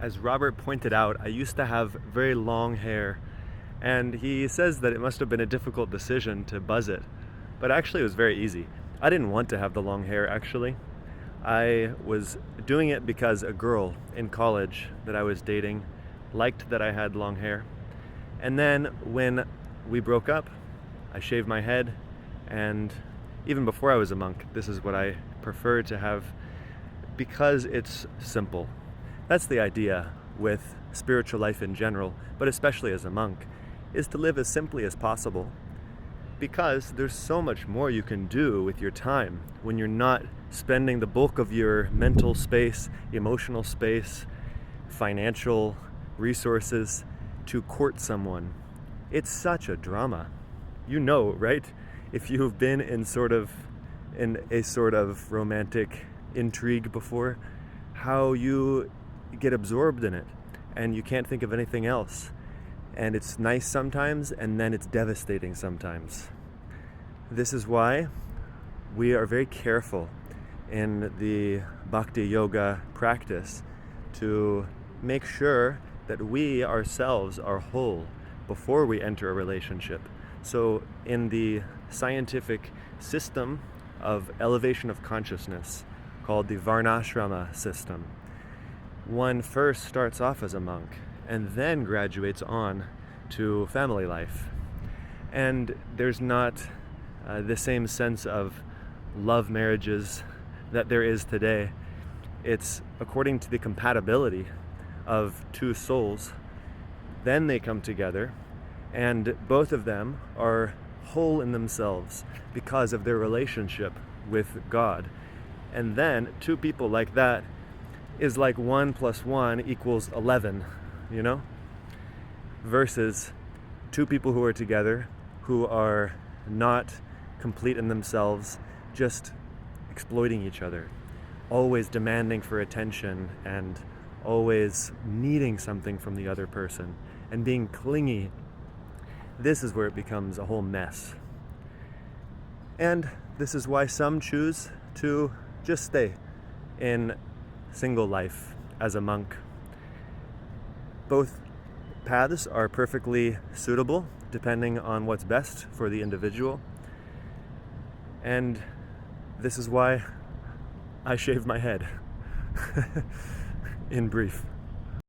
As Robert pointed out, I used to have very long hair, and he says that it must have been a difficult decision to buzz it, but actually it was very easy. I didn't want to have the long hair, actually. I was doing it because a girl in college that I was dating liked that I had long hair. And then when we broke up, I shaved my head, and even before I was a monk, this is what I prefer to have because it's simple. That's the idea with spiritual life in general, but especially as a monk, is to live as simply as possible, because there's so much more you can do with your time when you're not spending the bulk of your mental space, emotional space, financial resources to court someone. It's such a drama. You know, right? If you've been in a sort of romantic intrigue before, how you get absorbed in it and you can't think of anything else. And it's nice sometimes, and then it's devastating sometimes. This is why we are very careful in the bhakti yoga practice to make sure that we ourselves are whole before we enter a relationship. So in the scientific system of elevation of consciousness called the Varnashrama system, one first starts off as a monk and then graduates on to family life. And there's not the same sense of love marriages that there is today. It's according to the compatibility of two souls. Then they come together, and both of them are whole in themselves because of their relationship with God. And then two people like that is like 1 + 1 = 11, you know? Versus two people who are together, who are not complete in themselves, just exploiting each other, always demanding for attention and always needing something from the other person and being clingy. This is where it becomes a whole mess. And this is why some choose to just stay in single life as a monk. Both paths are perfectly suitable depending on what's best for the individual. And this is why I shave my head, in brief.